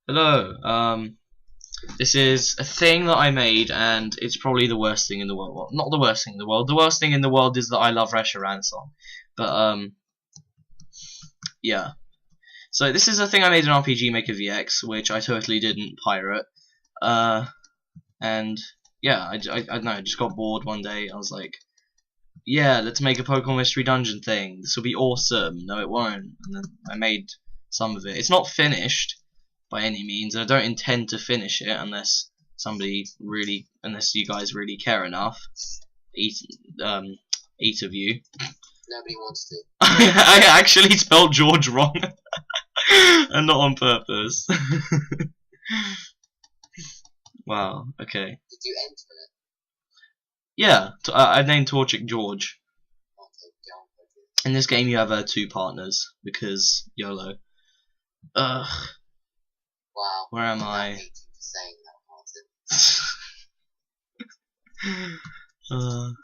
Hello. This is a thing that I made, and it's probably the worst thing in the world. Well, not the worst thing in the world. The worst thing in the world is that I love Reshiram song. But yeah. So this is a thing I made in RPG Maker VX, which I totally didn't pirate. And yeah, I don't know. I just got bored one day. I was like, yeah, let's make a Pokemon Mystery Dungeon thing. This will be awesome. No, it won't. And then I made some of it. It's not finished by any means. I don't intend to finish it unless unless you guys really care enough. Eight of you. Nobody wants to. I actually spelled George wrong, and not on purpose. Wow. Okay. Did you enter it? Yeah, I named Torchic George. Okay, Garant Gorge. In this game, you have two partners because YOLO. Ugh. Wow. Where am I I? hate you for saying that, Martin.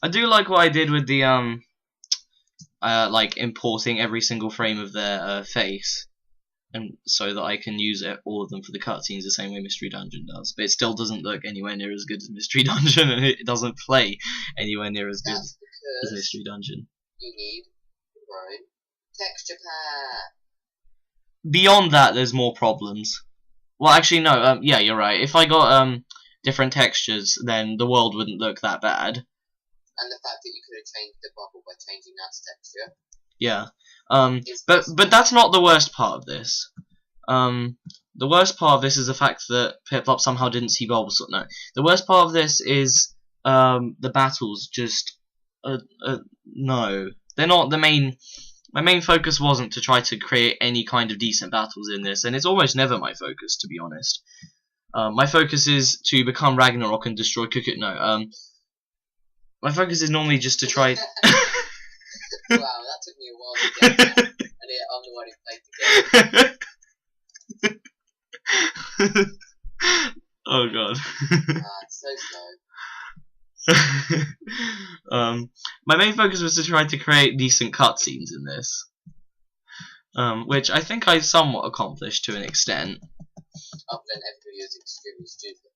I do like what I did with the like importing every single frame of their face, and so that I can use all of them for the cutscenes the same way Mystery Dungeon does. But it still doesn't look anywhere near as good as Mystery Dungeon, and it doesn't play anywhere near as good That's as because Mystery Dungeon. you need your own texture pack. Beyond that, there's more problems. Well, actually, no. Yeah, you're right. If I got different textures, then the world wouldn't look that bad. And the fact that you could have changed the bubble by changing that texture. Yeah. Is But that's not the worst part of this. The worst part of this is the fact that Piplup somehow didn't see Bulbasaur. No, the worst part of this is the battles. Just no, they're not the main. My main focus wasn't to try to create any kind of decent battles in this, and it's almost never my focus, to be honest. My focus is to become Ragnarok and destroy Cuckoo. No, my focus is normally just to try. Wow, that took me a while to get that. And yet I'm the one who played the game. Oh god. It's so slow. My main focus was to try to create decent cutscenes in this, which I think I somewhat accomplished to an extent. Other than everybody was extremely stupid.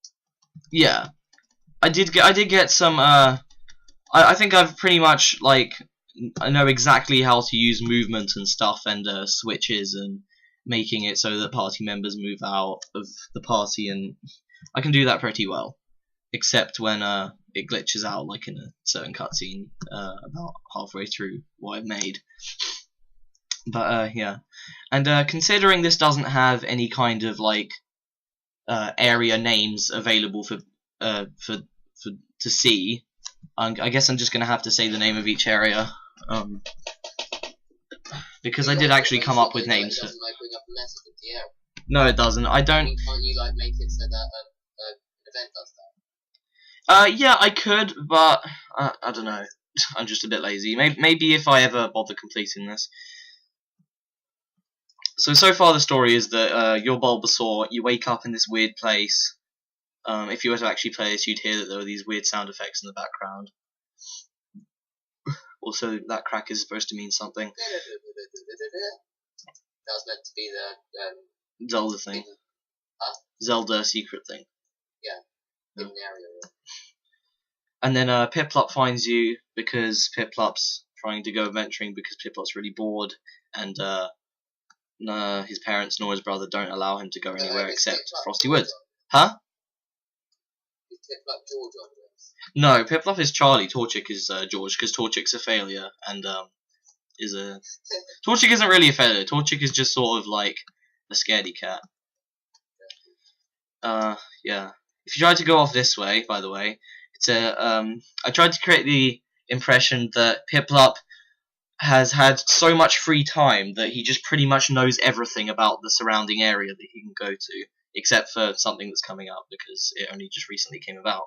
Yeah, I did get some. I think I've pretty much I know exactly how to use movement and stuff and switches and making it so that party members move out of the party, and I can do that pretty well, except when it glitches out, like in a certain cutscene about halfway through what I've made. But yeah, and considering this doesn't have any kind of area names available for to see, I guess I'm just gonna have to say the name of each area. Because I did actually come up with names for. It doesn't bring up a message with the arrow. No, it doesn't. I don't. I mean, can't you make it so that an event does that? Yeah, I could, but I don't know. I'm just a bit lazy. Maybe if I ever bother completing this. So far the story is that you're Bulbasaur. You wake up in this weird place. If you were to actually play this, you'd hear that there were these weird sound effects in the background. Also, that crack is supposed to mean something. That was meant to be the Zelda thing. Huh? Zelda secret thing. Yeah. Hidden area. And then Piplup finds you because Piplup's trying to go adventuring because Piplup's really bored, and his parents nor his brother don't allow him to go anywhere except Frosty Woods. Huh? Is Piplup George on this? No, Piplup is Charlie. Torchic is George, because Torchic's a failure and Torchic isn't really a failure. Torchic is just sort of like a scaredy cat. Yeah. If you try to go off this way, by the way, it's I tried to create the impression that Piplup has had so much free time that he just pretty much knows everything about the surrounding area that he can go to, except for something that's coming up because it only just recently came about.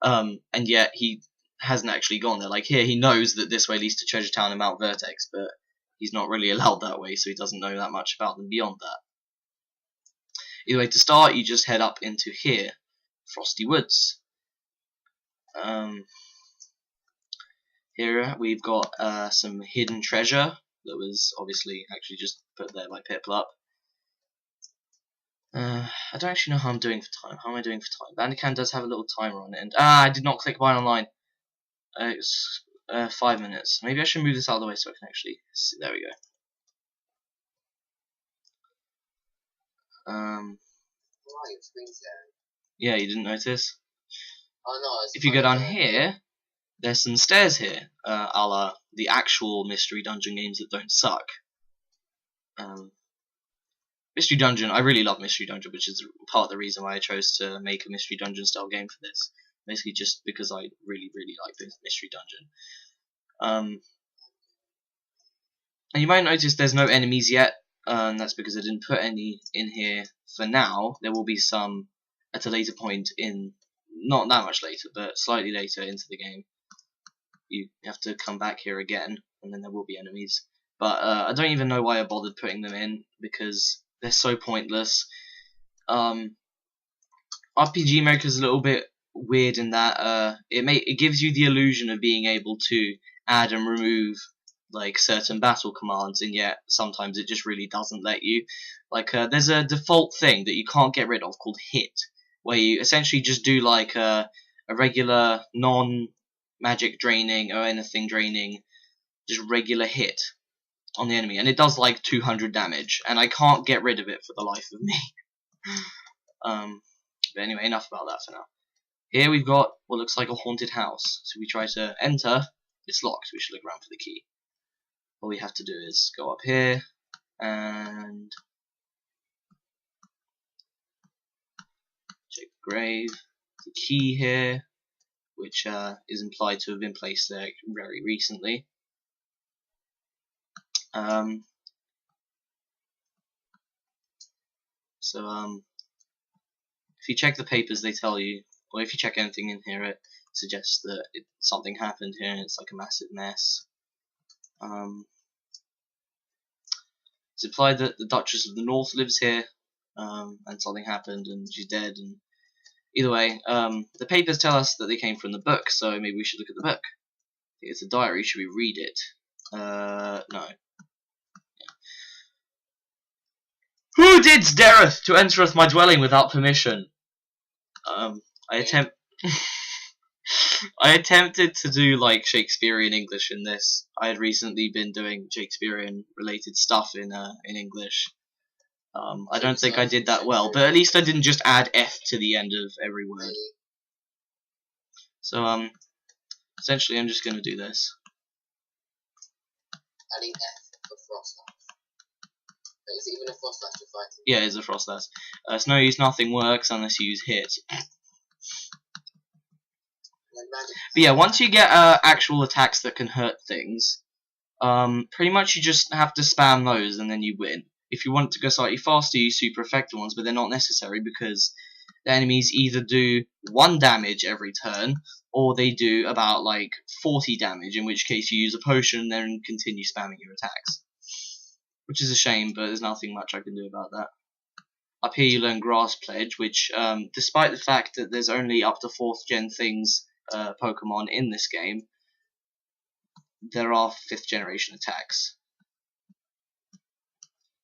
And yet he hasn't actually gone there. Like here, he knows that this way leads to Treasure Town and Mount Vertex, but he's not really allowed that way, so he doesn't know that much about them beyond that. Either way, to start, you just head up into here, Frosty Woods. Here we've got some hidden treasure that was obviously actually just put there by Piplup. I don't actually know how I'm doing for time. How am I doing for time? Bandicam does have a little timer on it, and I did not click buy online. It's 5 minutes. Maybe I should move this out of the way so I can actually see. There we go. Why your screen's sharing? Yeah, you didn't notice? Oh no, If you go down here, there's some stairs here, a la the actual Mystery Dungeon games that don't suck. Mystery Dungeon, I really love Mystery Dungeon, which is part of the reason why I chose to make a Mystery Dungeon style game for this. Basically just because I really, really like the Mystery Dungeon. And you might notice there's no enemies yet, and that's because I didn't put any in here for now. There will be some at a later point in, not that much later, but slightly later into the game. You have to come back here again, and then there will be enemies. But I don't even know why I bothered putting them in, because they're so pointless. RPG Maker is a little bit weird in that it gives you the illusion of being able to add and remove like certain battle commands, and yet sometimes it just really doesn't let you. Like there's a default thing that you can't get rid of called hit, where you essentially just do like a regular non-magic draining or anything draining, just regular hit on the enemy, and it does like 200 damage, and I can't get rid of it for the life of me. But anyway, enough about that for now. Here we've got what looks like a haunted house. So we try to enter, it's locked, we should look around for the key. All we have to do is go up here and check the grave. The key here, which is implied to have been placed there very recently. If you check the papers, they tell you, or if you check anything in here, it suggests that something happened here and it's like a massive mess. It's implied that the Duchess of the North lives here, and something happened and she's dead. And either way, the papers tell us that they came from the book, so maybe we should look at the book. I think it's a diary. Should we read it? No. Who didst dareth to entereth my dwelling without permission? I attempted to do like Shakespearean English in this. I had recently been doing Shakespearean related stuff in English. I don't think I did that well, but at least I didn't just add F to the end of every word. So essentially I'm just gonna do this. Adding F for frost lash. Is it even a frost lash you're fighting? Yeah, it's a frost lash. It's no use, nothing works unless you use hit. But yeah, once you get actual attacks that can hurt things, pretty much you just have to spam those and then you win. If you want to go slightly faster, you use super effective ones, but they're not necessary because the enemies either do 1 damage every turn, or they do about like 40 damage, in which case you use a potion and then continue spamming your attacks. Which is a shame, but there's nothing much I can do about that. Up here you learn Grass Pledge, which, despite the fact that there's only up to 4th gen things, Pokemon in this game, there are 5th generation attacks.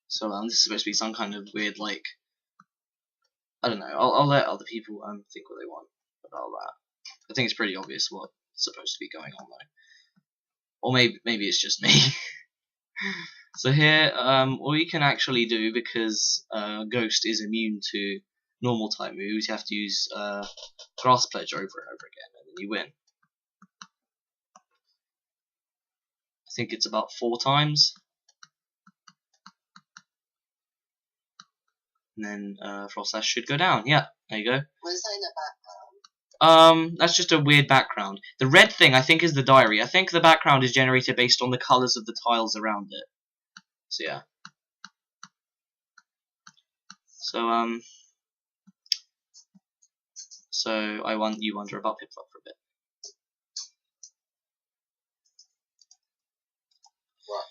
So this is supposed to be some kind of weird, like, I don't know, I'll let other people think what they want about that. I think it's pretty obvious what's supposed to be going on though. Or maybe it's just me. So here, all you can actually do, because Ghost is immune to normal type moves, you have to use Grass Pledge over and over again, and then you win. I think it's about 4 times. And then Frost Lash should go down. Yeah, there you go. What is that in the background? That's just a weird background. The red thing, I think, is the diary. I think the background is generated based on the colours of the tiles around it. So yeah. So you wonder about Piplup for a bit. What?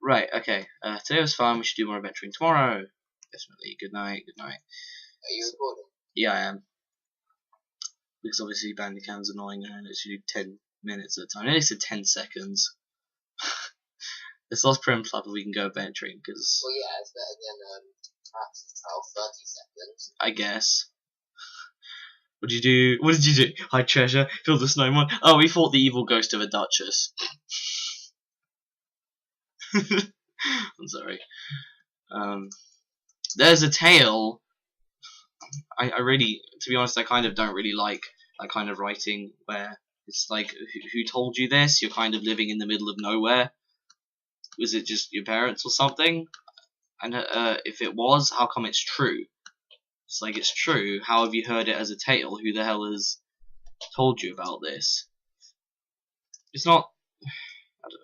Right, okay. Today was fun, we should do more adventuring tomorrow. Definitely. Good night, good night. Are you recording? Yeah, I am. Because obviously Bandicam's annoying and I literally do 10 minutes at a time. At least 10 seconds. Let's lost Prim Club if we can go adventuring, because... Well, yeah, it's better than perhaps trial 30 seconds. I guess. What did you do? What did you do? Hide treasure, fill the snowman. Oh, we fought the evil ghost of a duchess. I'm sorry. There's a tale. I really, to be honest, I kind of don't really like that kind of writing where it's like, who told you this? You're kind of living in the middle of nowhere. Was it just your parents or something? And if it was, how come it's true? It's like, it's true. How have you heard it as a tale? Who the hell has told you about this? It's not. I don't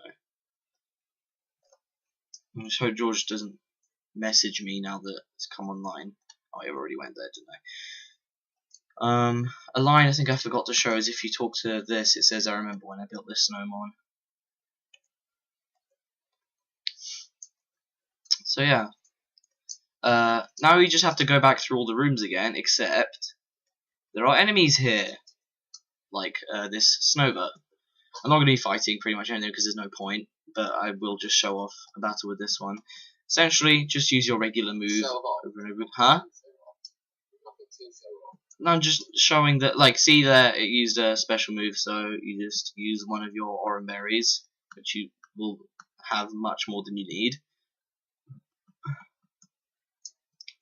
know. I just hope George doesn't message me now that it's come online. Oh, I already went there, didn't I? A line I think I forgot to show is if you talk to this, it says, I remember when I built this snowman. So yeah. Now we just have to go back through all the rooms again, except there are enemies here. Like this Snowbird. I'm not going to be fighting pretty much anything because there's no point, but I will just show off a battle with this one. Essentially, just use your regular move over and over. Huh? No, I'm just showing that, like, see there, it used a special move, so you just use one of your orange berries, which you will have much more than you need.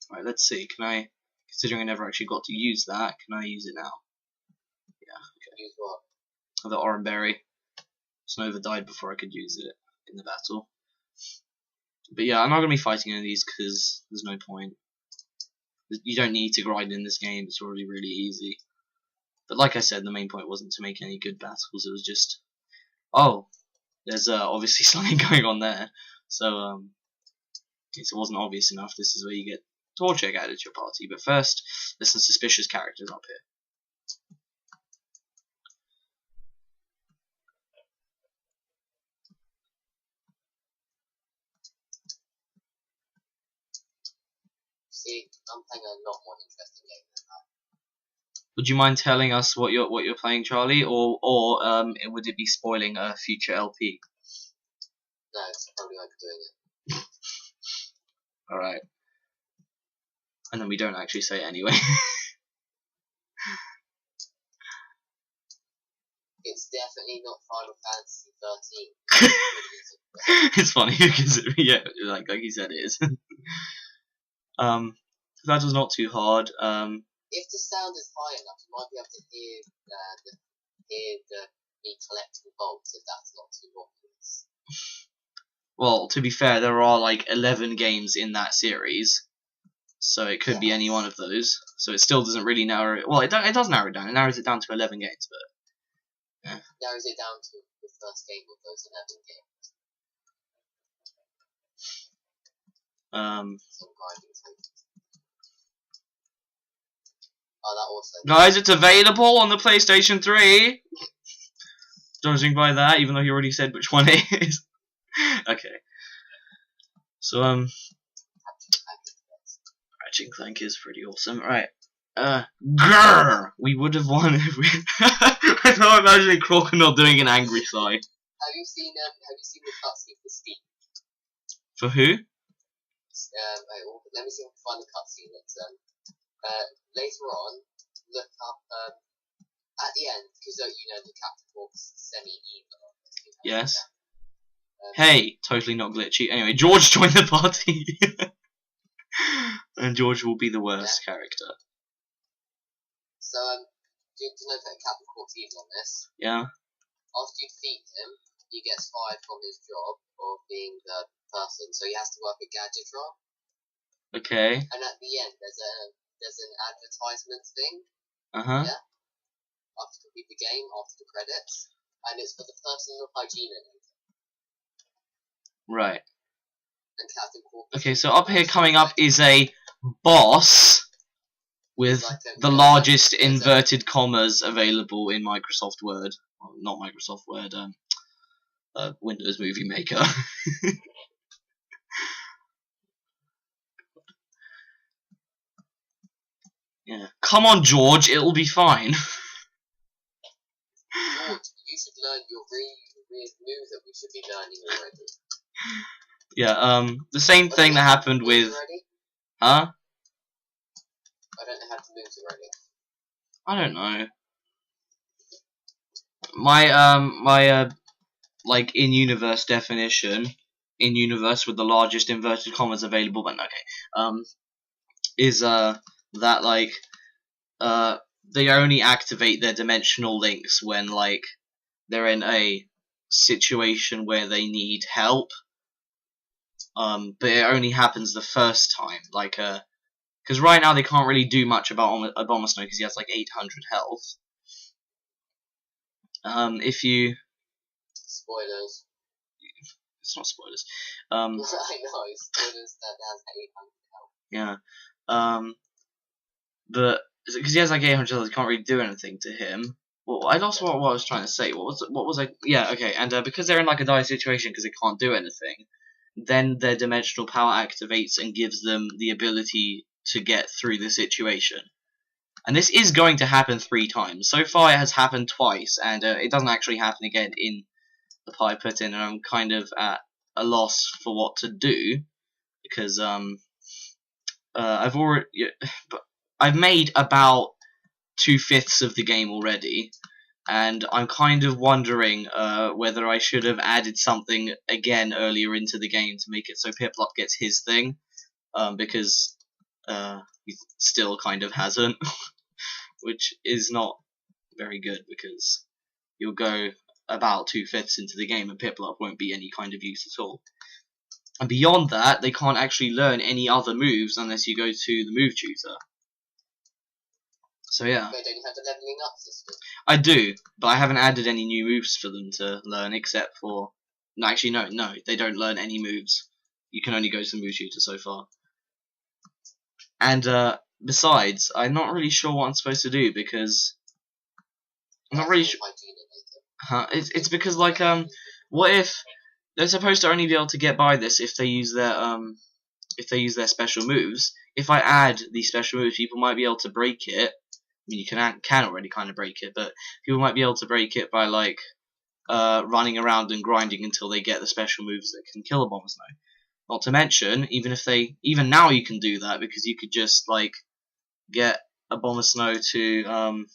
Right, let's see, can I, considering I never actually got to use that, can I use it now? Yeah, okay. Use what? The orange berry. Snova died before I could use it in the battle. But yeah, I'm not going to be fighting any of these because there's no point. You don't need to grind in this game, it's already really easy. But like I said, the main point wasn't to make any good battles, it was just, oh, there's obviously something going on there. So, if it wasn't obvious enough, this is where you get Torchic added to your party. But first, there's some suspicious characters up here. See, I'm playing a lot more interesting game than that. Would you mind telling us what you're playing, Charlie, or would it be spoiling a future LP? No, it's probably like doing it. All right. And then we don't actually say it anyway. It's definitely not Final Fantasy 13. It's funny because yeah, like you said, it is. That was not too hard. If the sound is high enough, you might be able to hear me collecting bolts if that's not too obvious. Well, to be fair, there are like 11 games in that series, so it could be any one of those. So it still doesn't really narrow it. Well, it does narrow it down. It narrows it down to 11 games, but yeah. Narrows it down to the first game of those 11 games. Some grinding tokens. Oh, that also. Guys, it's available on the PlayStation 3. Judging by that, even though you already said which one it is. Okay. So Ratchet and Clank is pretty awesome. Right. Grrr! We would have won if we. I know I'm imagining Crocodile doing an angry sigh. Have you seen the cutscene for Steam? For who? Wait, let me see if I can find the cutscene. It's later on. Look up at the end because you know the Captain Hawk's semi-evil. Yes. Hey, totally not glitchy. Anyway, George joined the party, and George will be the worst character. So do you know that Captain Hawk's evil on this? Yeah. After you defeat him, he gets fired from his job of being the person, so he has to work at Gadgetron. Okay. And at the end, there's an advertisement thing. Yeah. After you complete the game, after the credits, and it's for the personal hygiene in it. Right. And Captain Hawk. Okay, so up here coming up is a boss with like the largest inverted commas available in Microsoft Word. Well, not Microsoft Word, Windows Movie Maker. Yeah. Come on, George, it'll be fine. George, you should learn your weird move that we should be learning already. Yeah, the same thing that happened with... Huh? I don't know how to move already. I don't know. My like in-universe definition, in-universe with the largest inverted commas available, but okay, is that like they only activate their dimensional links when like they're in a situation where they need help. But it only happens the first time, like because right now they can't really do much about Abomasnow because he has like 800 health. If you Spoilers. It's not spoilers. I know, spoilers that has 800 health. Yeah. But because he has like 800 health, you can't really do anything to him. Well, I lost what I was trying to say. What was I? Yeah, okay. And because they're in like a dire situation because they can't do anything, then their dimensional power activates and gives them the ability to get through the situation. And this is going to happen 3 times. So far, it has happened twice, and it doesn't actually happen again in the part I put in, and I'm kind of at a loss for what to do because I've made about 2/5 of the game already, and I'm kind of wondering whether I should have added something again earlier into the game to make it so Piplup gets his thing, because he still kind of hasn't, which is not very good because you'll go about 2/5 into the game and Piplup won't be any kind of use at all. And beyond that, they can't actually learn any other moves unless you go to the move tutor. So yeah. But don't you have the leveling up system? I do, but I haven't added any new moves for them to learn except for... No, actually, no, they don't learn any moves. You can only go to the move tutor so far. And besides, I'm not really sure what I'm supposed to do because... I'm not really sure... It's because, like, what if... They're supposed to only be able to get by this if they use their special moves. If I add these special moves, people might be able to break it. I mean, you can already kind of break it, but people might be able to break it by like running around and grinding until they get the special moves that can kill Abomasnow. Not to mention, even now you can do that because you could just like get Abomasnow to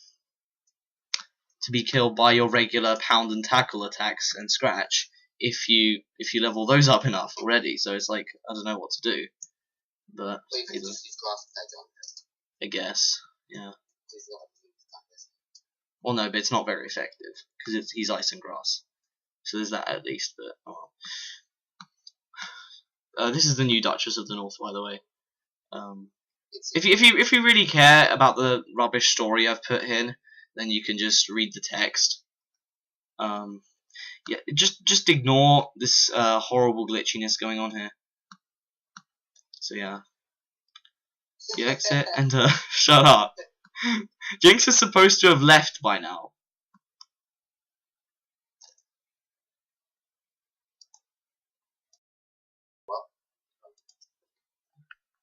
be killed by your regular pound and tackle attacks and scratch if you level those up enough already. So it's like I don't know what to do, but well, you can just use grass edge on him. I guess, yeah. Well, no, but it's not very effective because he's ice and grass. So there's that at least. But this is the new Duchess of the North, by the way. If you really care about the rubbish story I've put in, then you can just read the text. Yeah, just ignore this horrible glitchiness going on here. So yeah, you exit and shut up. Jinx is supposed to have left by now.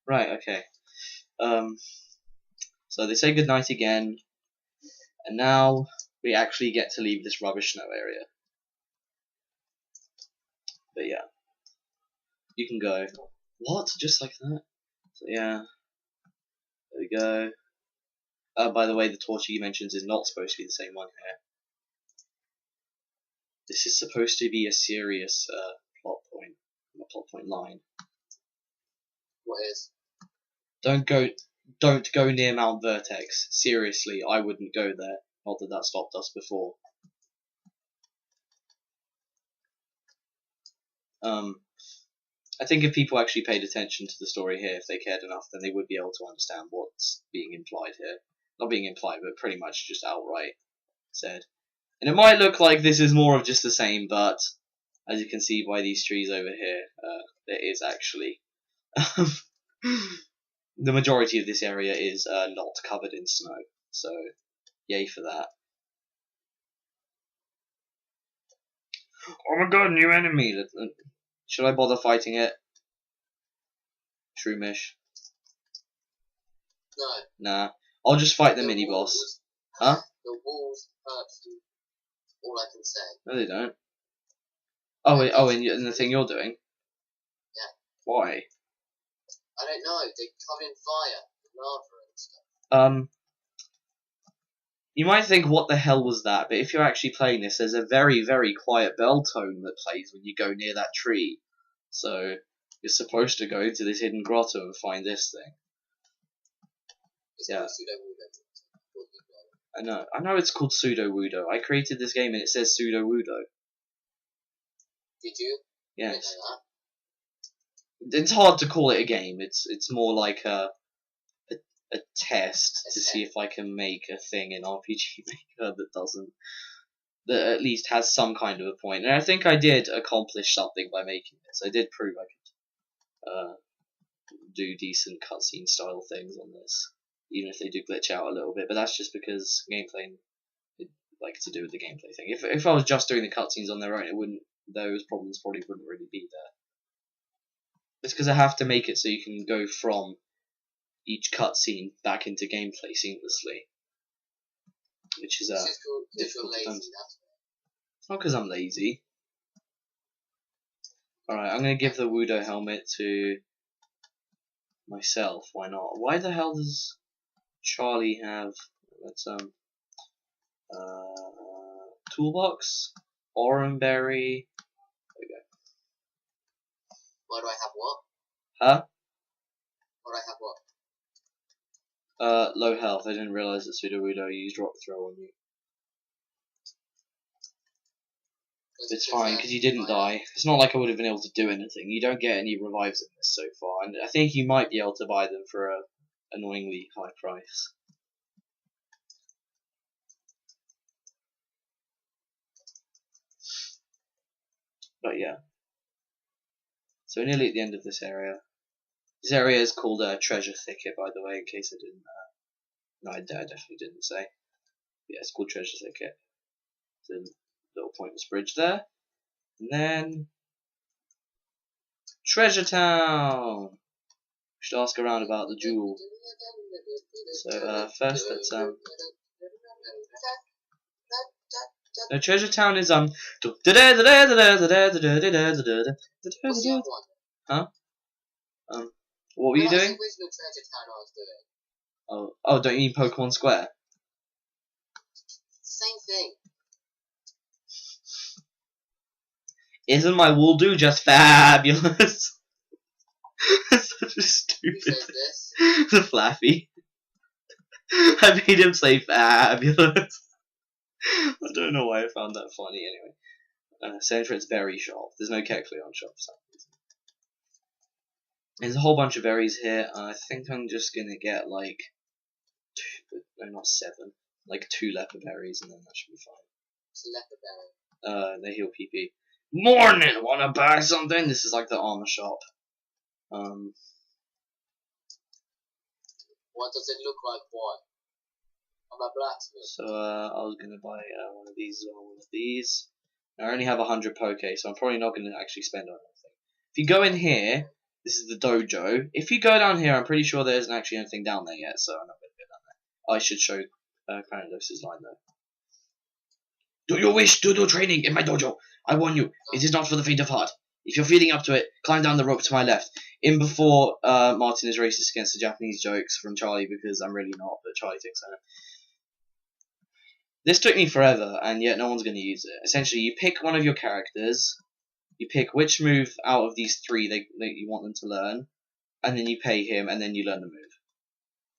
Right, okay. So they say goodnight again, and now we actually get to leave this rubbish snow area. But yeah, you can go. What? Just like that? So yeah, there we go. By the way, the torture he mentions is not supposed to be the same one here. This is supposed to be a serious plot point, not plot point line. What is? Don't go near Mount Vertex. Seriously, I wouldn't go there. Not that that stopped us before. I think if people actually paid attention to the story here, if they cared enough, then they would be able to understand what's being implied here. Not being implied, but pretty much just outright said. And it might look like this is more of just the same, but as you can see by these trees over here, there is actually... the majority of this area is not covered in snow, so yay for that. Oh my god, new enemy! Should I bother fighting it? Shroomish. No. Nah. I'll just fight the mini-boss. Huh? The walls hurt you. All I can say. No, they don't. Oh, wait, and the thing you're doing? Yeah. Why? I don't know. They covered in fire, and lava and stuff. You might think, what the hell was that? But if you're actually playing this, there's a very, very quiet bell tone that plays when you go near that tree. So you're supposed to go to this hidden grotto and find this thing. It's Yeah. called Pseudo-Wudo. I know it's called Pseudo Wudo. I created this game and it says Pseudo Wudo. Did you? Yes. I didn't know that. It's hard to call it a game. It's more like a test to see if I can make a thing in RPG Maker that at least has some kind of a point. And I think I did accomplish something by making this. I did prove I could do decent cutscene style things on this, even if they do glitch out a little bit. But that's just because gameplay, like, to do with the gameplay thing. If I was just doing the cutscenes on their own, those problems probably wouldn't really be there. It's because I have to make it so you can go from each cutscene back into gameplay seamlessly, which is This is called because you're difficult lazy. sometimes. That's why. It's not because I'm lazy. Alright, I'm gonna give the Wudo helmet to myself. Why not? Why the hell does Charlie have? Let's toolbox, Oranberry. There we go. Why do I have what? Huh? Why do I have what? Low health. I didn't realize that Pseudo Wudo used rock throw on you. It's fine, because you didn't die. It's not like I would have been able to do anything. You don't get any revives in this so far, and I think you might be able to buy them for a annoyingly high price. But yeah. So we're nearly at the end of this area. This area is called Treasure Thicket, by the way, in case I didn't... no, I definitely didn't say. Yeah, it's called Treasure Thicket. There's a little pointless bridge there. And then... Treasure Town! We should ask around about the jewel. So, first let's, no, Treasure Town is, What's the other one? Huh? What were you That's doing? the original Treasure Town I was doing. Oh, don't you mean Pokemon Square? Same thing. Isn't my Wooloo just fabulous? That's such a Who stupid says thing. this? The Flaffy. I made him say fabulous. I don't know why I found that funny anyway. Centret's berry shop. There's no Kecleon shop for some reason. There's a whole bunch of berries here. I think I'm just gonna get like not 7, like 2 leper berries, and then that should be fine. It's a leper berry. They heal PP. Morning, wanna buy something? This is like the armor shop. What does it look like? What? I'm a blacksmith. So I was gonna buy one of these or one of these. I only have 100 Poke, so I'm probably not gonna actually spend on anything. If you go in here, this is the dojo. If you go down here, I'm pretty sure there isn't actually anything down there yet, so I'm not gonna go down there. I should show Crandos's line though. Do you wish to do training in my dojo? I warn you, it is not for the faint of heart. If you're feeling up to it, climb down the rope to my left. In before Martin is racist against the Japanese jokes from Charlie, because I'm really not, but Charlie thinks I am. This took me forever, and yet no one's going to use it. Essentially, you pick one of your characters, you pick which move out of these 3 that you want them to learn, and then you pay him, and then you learn the move.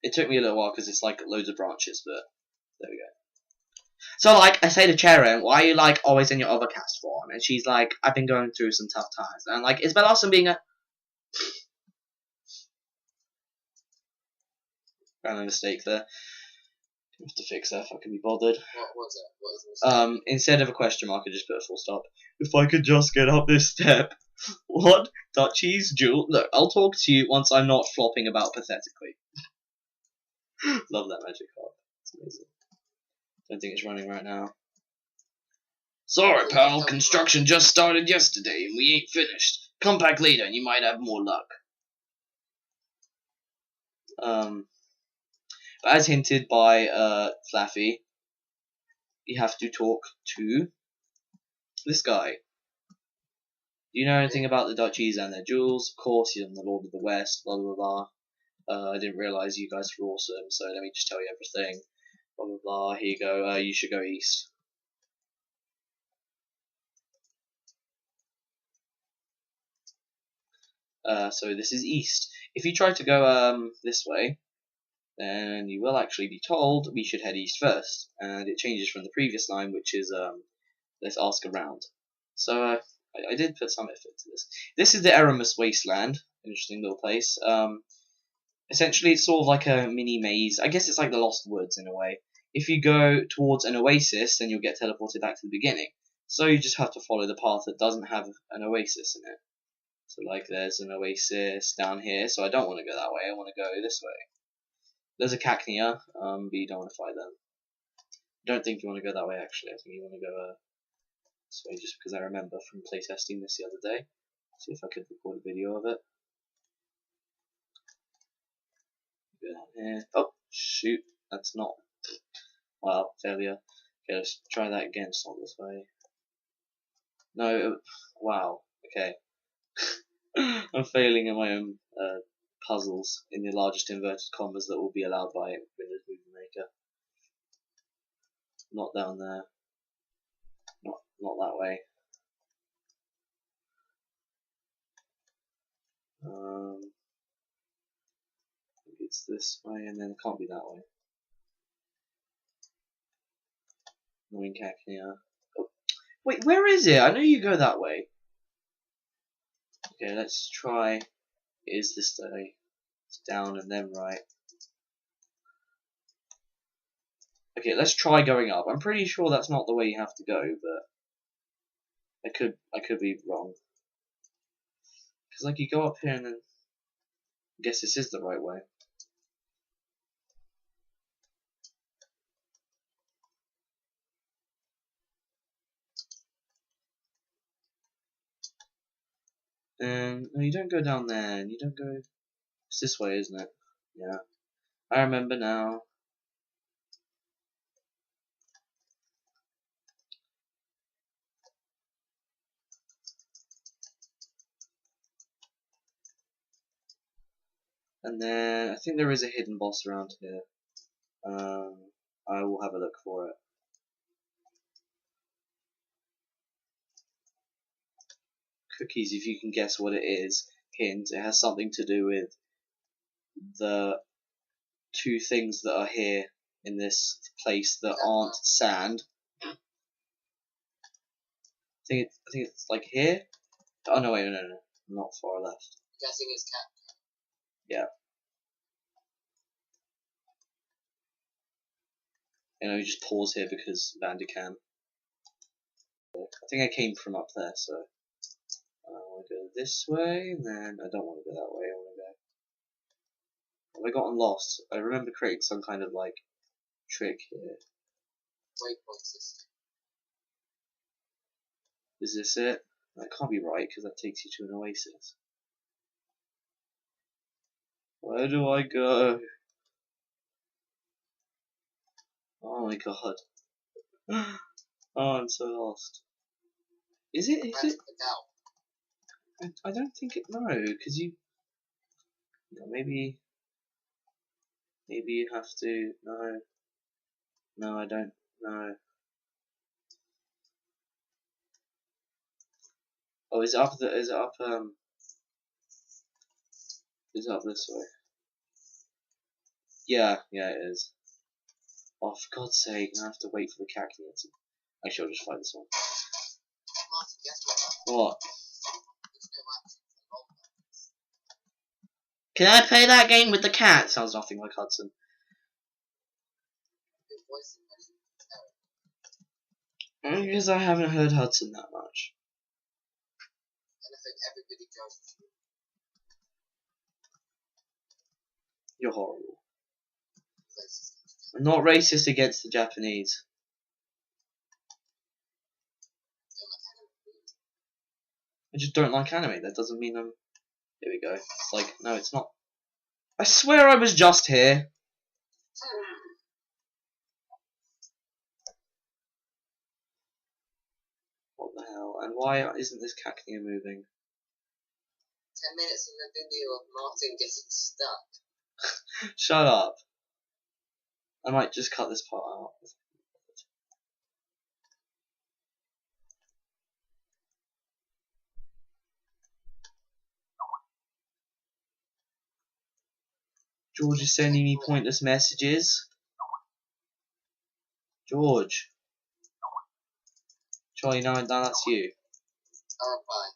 It took me a little while because it's like loads of branches, but there we go. So, like, I say to Sharon, why are you, like, always in your overcast form? And she's like, I've been going through some tough times. And I'm like, Isabel Awesome being a... Found a mistake there. I have to fix that if I can be bothered. What's it? What is the mistake? Instead of a question mark, I just put a full stop. If I could just get up this step. What? Dutchies? Jewel? Look, I'll talk to you once I'm not flopping about pathetically. Love that magic card. It's amazing. Don't think it's running right now. Sorry, pal. Construction just started yesterday, and we ain't finished. Come back later, and you might have more luck. But as hinted by Flaffy, you have to talk to this guy. Do you know anything about the duchies and their jewels? Of course, you're the Lord of the West, blah blah blah. I didn't realise you guys were awesome, so let me just tell you everything. Blah blah blah, here you go, you should go east. So this is east. If you try to go this way, then you will actually be told we should head east first, and it changes from the previous line, which is let's ask around. So I did put some effort to this. This is the Eramus Wasteland, interesting little place. Essentially, it's sort of like a mini maze. I guess it's like the Lost Woods in a way. If you go towards an oasis, then you'll get teleported back to the beginning. So you just have to follow the path that doesn't have an oasis in it. So like there's an oasis down here, so I don't want to go that way, I want to go this way. There's a cacnea, but you don't want to fight them. I don't think you want to go that way actually, I think you want to go this way just because I remember from playtesting this the other day. See if I could record a video of it. Go down here. Oh, shoot, that's not. Wow, failure. Okay, let's try that again, it's not this way. No, wow, okay. I'm failing at my own puzzles in the largest inverted commas that will be allowed by Windows Movie Maker. Not down there. Not that way. It's this way, and then it can't be that way. Annoying cacnea. Oh, wait, where is it? I know you go that way. Okay, let's try. It is this way. It's down and then right. Okay, let's try going up. I'm pretty sure that's not the way you have to go, but I could be wrong. Because like you go up here and then I guess this is the right way. No, you don't go down there, and you don't go. It's this way, isn't it? Yeah, I remember now. And then I think there is a hidden boss around here. I will have a look for it. Cookies, if you can guess what it is. Hint, it has something to do with the two things that are here in this place that aren't sand. I think it's like here. Oh no, wait, no, not far left. I'm guessing it's cat. Yeah. You just pause here because Bandicam. I think I came from up there, so I want to go this way, and then I don't want to go that way. I want to go. Have I gotten lost? I remember creating some kind of like trick here. Waypoint system. Is this it? That can't be right because that takes you to an oasis. Where do I go? Oh my god. Oh, I'm so lost. Is it? Is it? I don't think it. No, because you. Maybe you have to. No. No, I don't. No. Oh, is it up? Is it up? Is it up this way? Yeah, it is. Oh, for God's sake! I have to wait for the cacnea to. Actually, I'll just fight this one. Martin, guess what? What? There's no action for roll numbers. Can I play that game with the cat? Sounds nothing like Hudson. Good voice and very Because I haven't heard Hudson that much. And I think everybody judges you. You're horrible. Racist. I'm not racist against the Japanese. Don't like anime. I just don't like anime. That doesn't mean I'm. Here we go. It's like, no, it's not. I swear I was just here. What the hell? and why isn't this cacnea moving? 10 minutes in the video of Martin getting stuck. Shut up. I might just cut this part out. George is sending me pointless messages. George. Charlie, now that's you. I'll reply.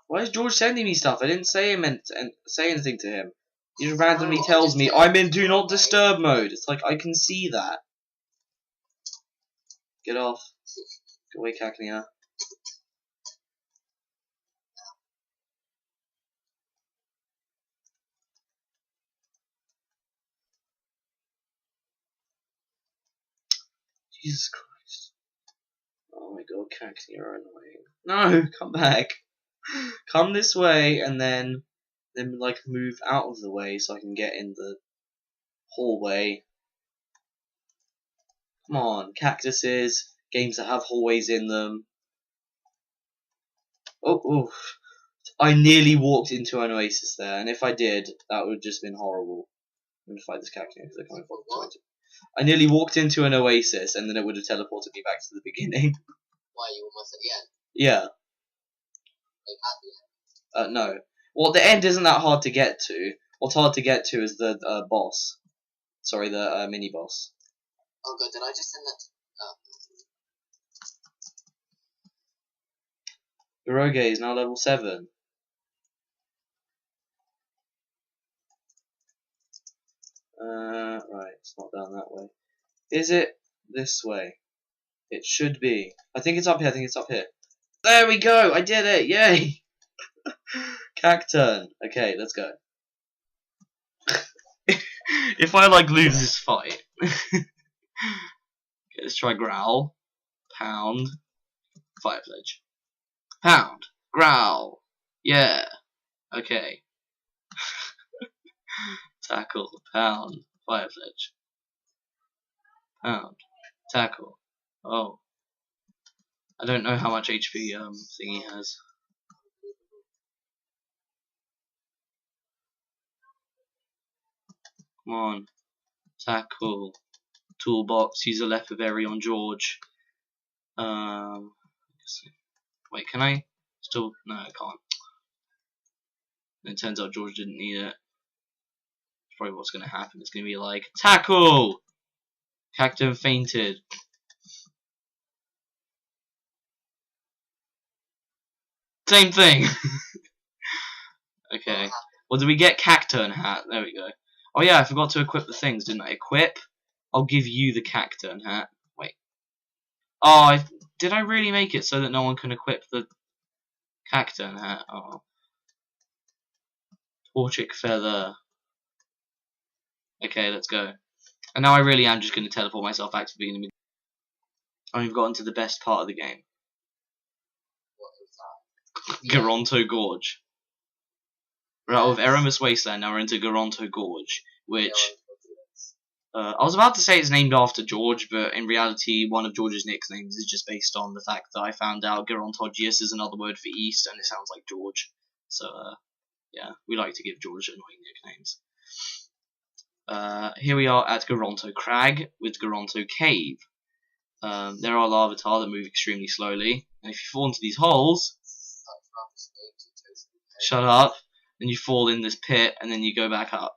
Why is George sending me stuff? I didn't say anything to him. He just randomly tells me I'm in do not disturb mode. It's like I can see that. Get off. Go away, cacnea. Jesus Christ. Oh my god, cacnea are annoying. No, come back. Come this way and then like move out of the way so I can get in the hallway. Come on, cactuses, games that have hallways in them. Oh, I nearly walked into an oasis there, and if I did, that would have just been horrible. I'm gonna fight this cacnea because they're coming from behind. I nearly walked into an oasis, and then it would have teleported me back to the beginning. Why, you almost at the end? Yeah. Like at the end? No. Well, the end isn't that hard to get to. What's hard to get to is the boss. Sorry, the mini boss. Oh god, did I just send that to... Oh. Hiroge is now level 7. Right, it's not down that way. Is it this way? It should be. I think it's up here, There we go! I did it! Yay! Cacturn. Okay, let's go. If I lose this fight. Okay, let's try growl. Pound. Fire pledge. Pound. Growl. Yeah. Okay. Tackle. Pound. Fire pledge. Pound. Tackle. Oh. I don't know how much HP thingy has. Come on. Tackle. Toolbox. Use a Leatherberry on George. Wait, can I still? No, I can't. And it turns out George didn't need it. That's probably what's going to happen. It's going to be like, tackle! Cacturn fainted. Same thing! Okay. Well, did we get Cacturn hat? There we go. Oh yeah, I forgot to equip the things, didn't I? Equip? I'll give you the Cacturn hat. Wait. Oh, did I really make it so that no one can equip the Cacturn hat? Oh. Torchic feather. Okay, let's go. And now I really am just going to teleport myself back to the beginning. And we've gotten to the best part of the game. What is that? Garant Gorge. We're out of Eramis Wasteland, now we're into Garant Gorge, which I was about to say it's named after George, but in reality one of George's nicknames is just based on the fact that I found out Gerontogius is another word for east, and it sounds like George. So, yeah, we like to give George annoying nicknames. Here we are at Garonto Crag with Garonto Cave. There are lavatar that move extremely slowly, and if you fall into these holes, shut up, then you fall in this pit, and then you go back up.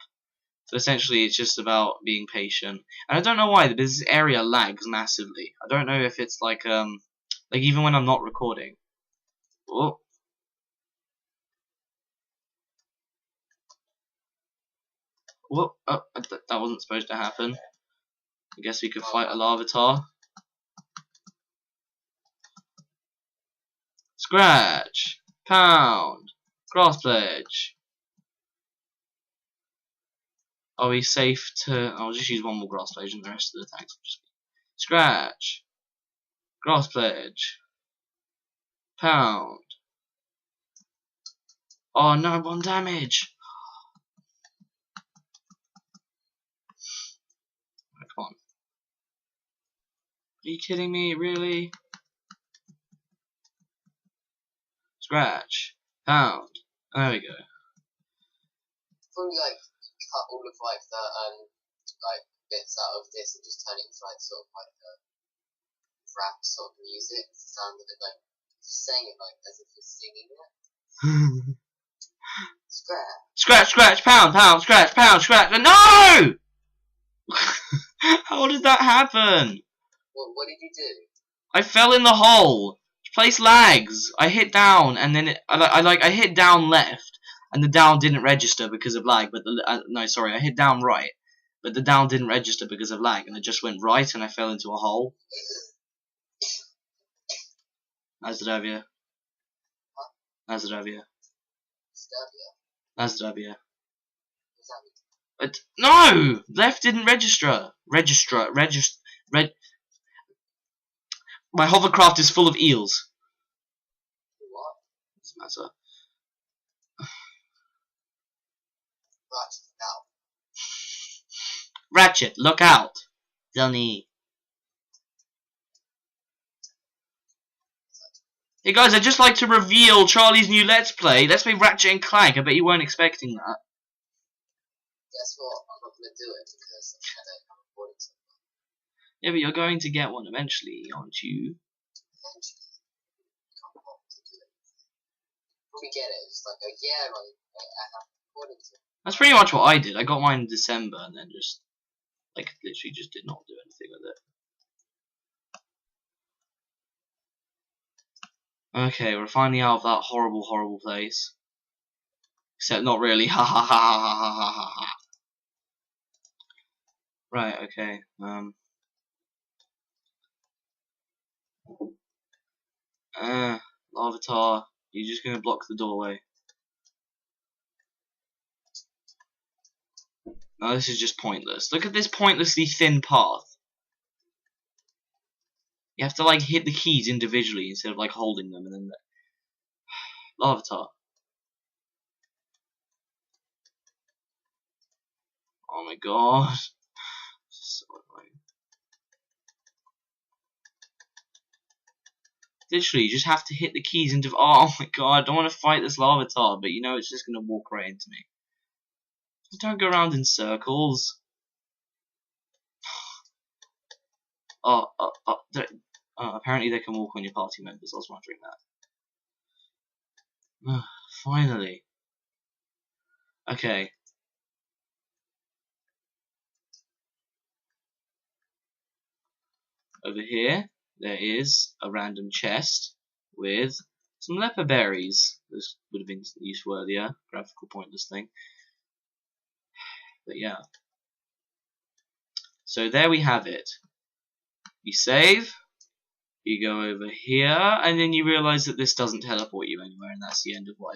So essentially, it's just about being patient. And I don't know why, but this area lags massively. I don't know if it's like even when I'm not recording. Oh. Whoop. Oh, that wasn't supposed to happen. I guess we could fight a lavatar. Scratch. Pound. Grass pledge. Are we safe to... I'll just use one more grass pledge and the rest of the attacks will just be... Scratch. Grass pledge. Pound. Oh no, 1 damage. you kidding me? Really? Scratch. Pound. There we go. Probably like cut all of like the like bits out of this and just turn it into like sort of like a rap sort of music. The sound of it like just saying it like as if you're singing it. Scratch. Scratch, scratch, pound, pound, scratch, pound, scratch. No! How did that happen? What did you do? I fell in the hole. Place lags. I hit down and then I hit down left and the down didn't register because of lag. But no, sorry, I hit down right, but the down didn't register because of lag, and I just went right and I fell into a hole. Nazdravia. Huh? Nazdravia. Stabia? Nazdravia. What's that mean? But no, left didn't register. My hovercraft is full of eels. What? Doesn't matter. Ratchet, now. Ratchet, look out, Johnny. Hey guys, I'd just like to reveal Charlie's new Let's Play. Let's Play Ratchet and Clank. I bet you weren't expecting that. Guess what? I'm not gonna do it because I don't have a recording software. Yeah, but you're going to get one eventually, aren't you? Eventually. Can't want to do it. Probably get it. Just like, oh yeah, right. I have a recording software. That's pretty much what I did. I got mine in December and then just, like, literally just did not do anything with it. Okay, we're finally out of that horrible, horrible place. Except not really. Ha ha ha ha ha ha ha ha. Right, okay. Lavatar, you're just gonna block the doorway. No, this is just pointless. Look at this pointlessly thin path. You have to like hit the keys individually instead of like holding them and then Lavatar. Oh my god. So annoying. Literally, you just have to hit the keys into. Oh my god, I don't want to fight this Lavatar, but you know it's just gonna walk right into me. Just don't go around in circles. Apparently they can walk on your party members. I was wondering that. Finally. Okay. Over here, there is a random chest with some leper berries. This would have been useful earlier. Graphical pointless thing. But yeah. So there we have it. You save. You go over here, and then you realise that this doesn't teleport you anywhere, and that's the end of life.